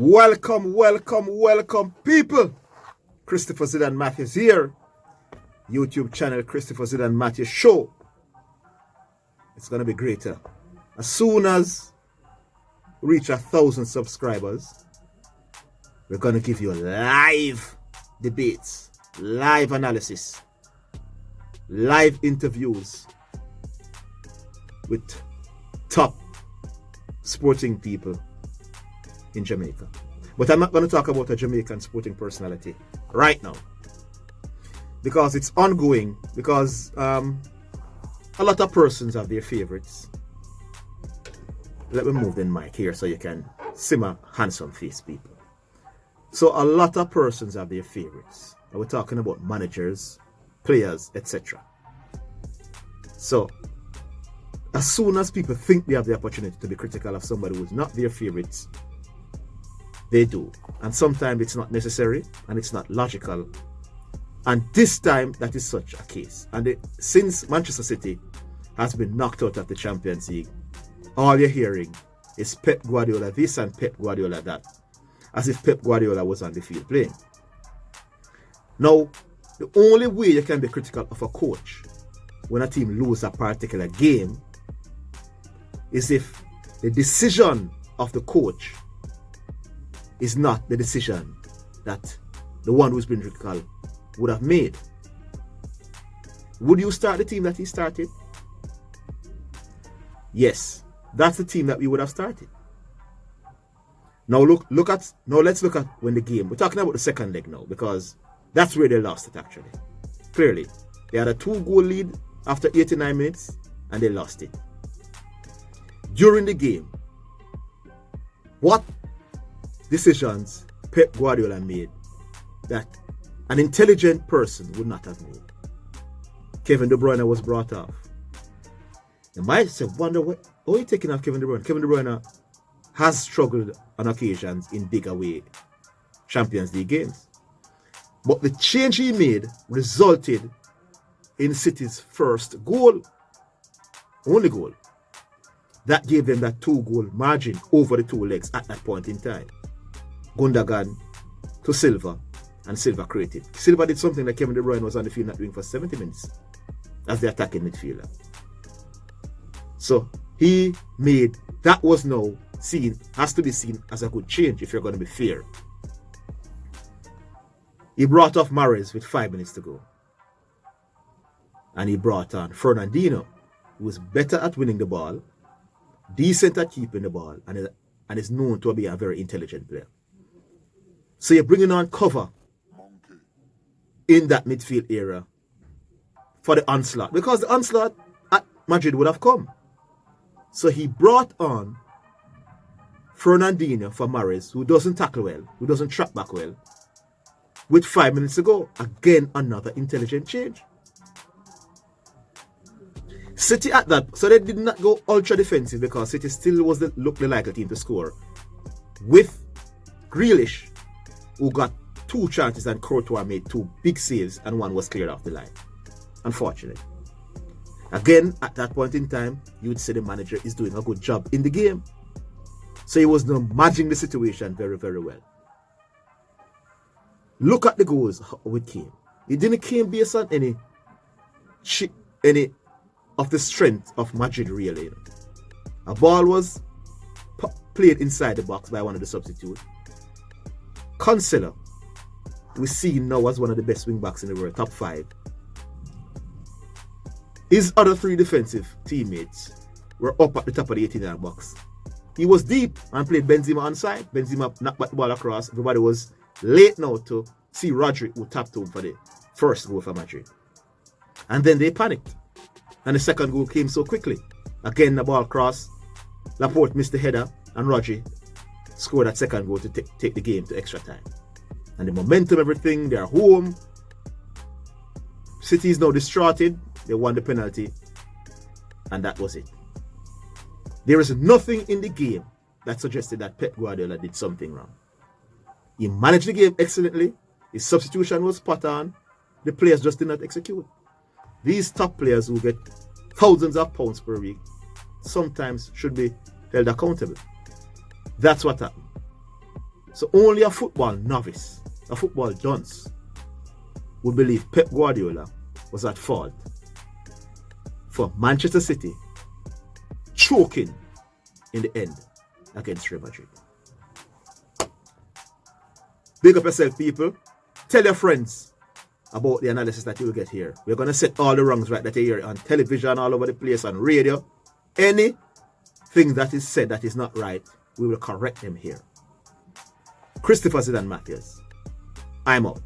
Welcome, people. Christopher Zidane Matthews here. YouTube channel, Christopher Zidane Matthews Show. It's going to be greater. As soon as we reach 1,000 subscribers, we're going to give you live debates, live analysis, live interviews with top sporting people in Jamaica. But I'm not going to talk about a Jamaican sporting personality right now, because it's ongoing, because a lot of persons have their favorites. Let me move the mic here so you can see my handsome face, people. So a lot of persons have their favorites. And we're talking about managers, players, etc. So as soon as people think they have the opportunity to be critical of somebody who's not their favorites, they do. And sometimes it's not necessary and it's not logical. And this time that is such a case. And since Manchester City has been knocked out of the Champions League, all you're hearing is Pep Guardiola this and Pep Guardiola that, as if Pep Guardiola was on the field playing. Now, the only way you can be critical of a coach when a team loses a particular game is if the decision of the coach is not the decision that the one who's been critical would have made. Would you start the team that he started? Yes, that's the team that we would have started. Now let's look at when the game, we're talking about the second leg now, because that's where they lost it actually. Clearly, they had a 2-goal lead after 89 minutes and they lost it. During the game, what decisions Pep Guardiola made that an intelligent person would not have made? Kevin De Bruyne was brought off. You might say, wonder how are you taking off Kevin De Bruyne? Kevin De Bruyne has struggled on occasions in big away Champions League games. But the change he made resulted in City's first goal, only goal. That gave them that 2-goal margin over the two legs at that point in time. Gundogan to Silva, and Silva created. Silva did something that Kevin De Bruyne was on the field not doing for 70 minutes as the attacking midfielder. So he made, that was now seen, has to be seen as a good change if you're going to be fair. He brought off Mahrez with 5 minutes to go. And he brought on Fernandinho, who was better at winning the ball, decent at keeping the ball, and is known to be a very intelligent player. So you're bringing on cover in that midfield area for the onslaught, because the onslaught at Madrid would have come. So he brought on Fernandinho for Mahrez, who doesn't tackle well, who doesn't track back well, with 5 minutes to go. Again, another intelligent change. City at that, so they did not go ultra defensive because City still looked the likely team to score. With Grealish, who got 2 chances and Courtois made 2 big saves and one was cleared off the line. Unfortunately. Again, at that point in time, you would say the manager is doing a good job in the game. So he was now managing the situation very, very well. Look at the goals how it came. It didn't came based on any of the strength of Madrid really. A ball was played inside the box by one of the substitutes. Cancelo, we see now as one of the best wing backs in the world, top 5. His other 3 defensive teammates were up at the top of the 18-yard box. He was deep and played Benzema on side. Benzema knocked back the ball across. Everybody was late now to see Rodri, who tapped home for the first goal for Madrid. And then they panicked. And the second goal came so quickly. Again, the ball crossed. Laporte missed the header. And Rodri scored that second goal to take the game to extra time. And the momentum, everything, they're home. City is now distraughted. They won the penalty. And that was it. There is nothing in the game that suggested that Pep Guardiola did something wrong. He managed the game excellently. His substitution was spot on. The players just did not execute. These top players who get thousands of pounds per week sometimes should be held accountable. That's what happened. So only a football novice, a football dunce, would believe Pep Guardiola was at fault for Manchester City choking in the end against Real Madrid. Big up yourself, people. Tell your friends about the analysis that you will get here. We're going to set all the wrongs right that you hear on television, all over the place, on radio. Anything that is said that is not right, we will correct them here. Christopher Zidane Matthews, I'm out.